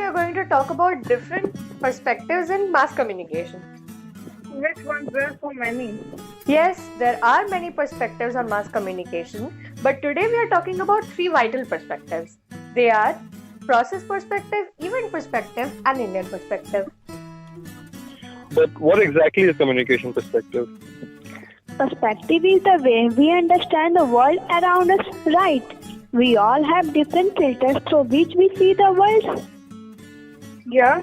are going to talk about different perspectives in mass communication. Which ones? There are so many. Yes, there are many perspectives on mass communication, but today we are talking about three vital perspectives. They are process perspective, event perspective, and Indian perspective. But what exactly is communication perspective? Perspective is the way we understand the world around us, right? We all have different filters through which we see the world. Yeah.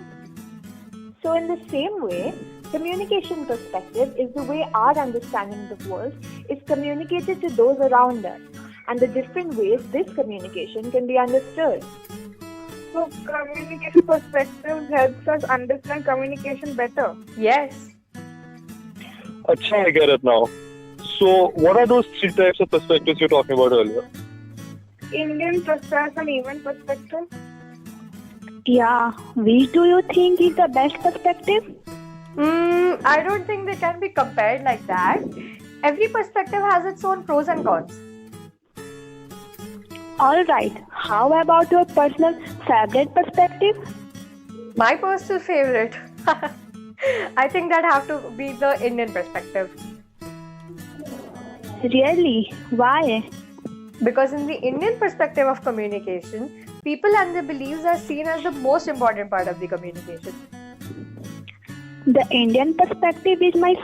So in the same way, communication perspective is the way our understanding of the world is communicated to those around us and the different ways this communication can be understood. So communication perspective helps us understand communication better. Yes. Acha, I get it now. So, what are those three types of perspectives you were talking about earlier? Indian process and event perspective. Yeah, which do you think is the best perspective? I don't think they can be compared like that. Every perspective has its own pros and cons. Alright, how about your personal favorite perspective? My personal favorite, I think that have to be the Indian perspective. Really? Why? Because in the Indian perspective of communication, people and their beliefs are seen as the most important part of the communication. The Indian perspective is my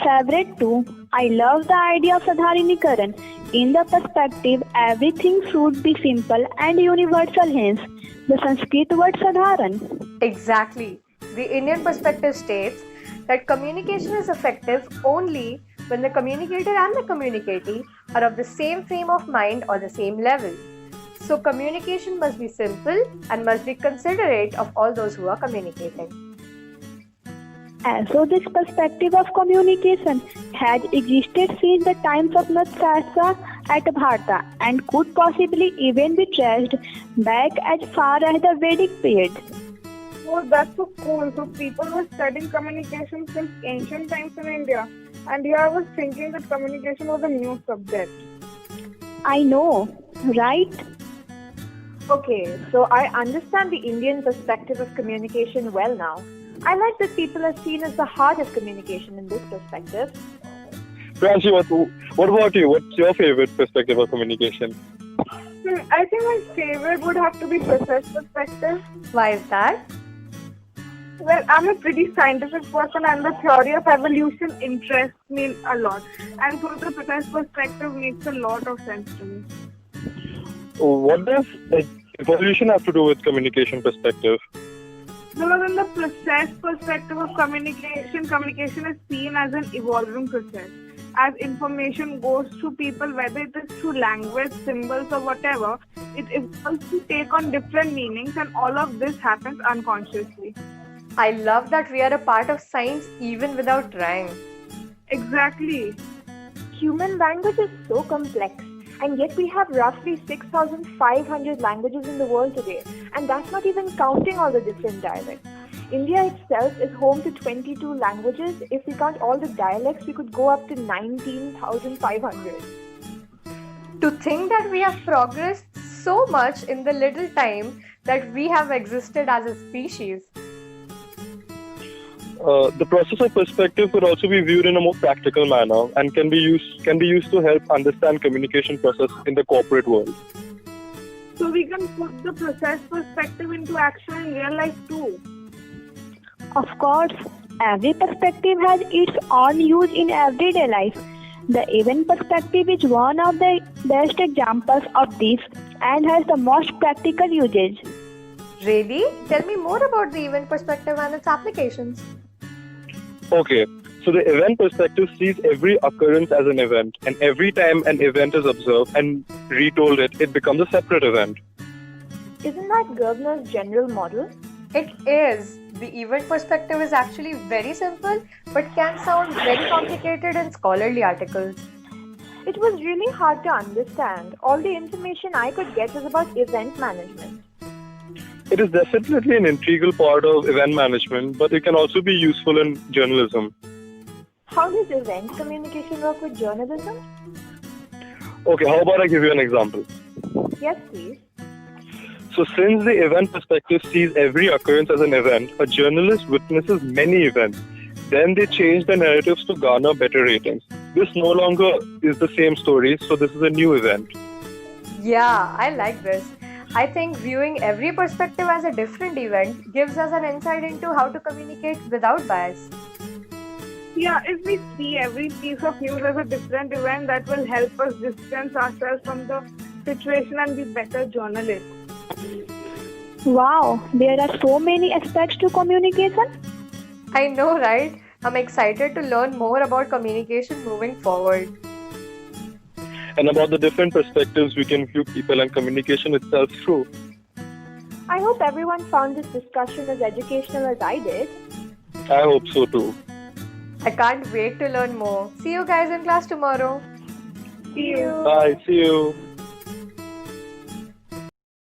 favorite too. I love the idea of Sadharinikaran. In the perspective, everything should be simple and universal, hence the Sanskrit word Sadharan. Exactly. The Indian perspective states that communication is effective only when the communicator and the communicatee are of the same frame of mind or the same level. So communication must be simple and must be considerate of all those who are communicating. Also, this perspective of communication has existed since the times of Natsasa at Bharata and could possibly even be traced back as far as the Vedic period. Oh, that's so cool. So people were studying communication since ancient times in India. And here I was thinking that communication was a new subject. I know, right? Okay, so I understand the Indian perspective of communication well now. I like that people are seen as the heart of communication in this perspective. Pranshi, what about you? What's your favorite perspective of communication? I think my favorite would have to be process perspective. Why is that? Well, I'm a pretty scientific person and the theory of evolution interests me a lot. And so the process perspective makes a lot of sense to me. What does evolution have to do with communication perspective? Because in the process perspective of communication, communication is seen as an evolving process. As information goes through people, whether it is through language, symbols or whatever, it evolves to take on different meanings and all of this happens unconsciously. I love that we are a part of science even without trying. Exactly. Human language is so complex, and yet we have roughly 6,500 languages in the world today, and that's not even counting all the different dialects. India itself is home to 22 languages. If we count all the dialects, we could go up to 19,500. To think that we have progressed so much in the little time that we have existed as a species. The process of perspective could also be viewed in a more practical manner and can be used to help understand communication process in the corporate world. So we can put the process perspective into action in real life too. Of course, every perspective has its own use in everyday life. The event perspective is one of the best examples of this and has the most practical usage. Really? Tell me more about the event perspective and its applications. Okay, so the event perspective sees every occurrence as an event, and every time an event is observed and retold it becomes a separate event. Isn't that Gerbner's general model? It is. The event perspective is actually very simple but can sound very complicated in scholarly articles. It was really hard to understand. All the information I could get was about event management. It is definitely an integral part of event management, but it can also be useful in journalism. How does event communication work with journalism? Okay, how about I give you an example? Yes, please. So since the event perspective sees every occurrence as an event, a journalist witnesses many events. Then they change the narratives to garner better ratings. This no longer is the same story, so this is a new event. Yeah, I like this. I think viewing every perspective as a different event gives us an insight into how to communicate without bias. Yeah, if we see every piece of news as a different event, that will help us distance ourselves from the situation and be better journalists. Wow, there are so many aspects to communication. I know, right? I'm excited to learn more about communication moving forward. And about the different perspectives we can view people and communication itself through. I hope everyone found this discussion as educational as I did. I hope so too. I can't wait to learn more. See you guys in class tomorrow. See you. Bye, see you.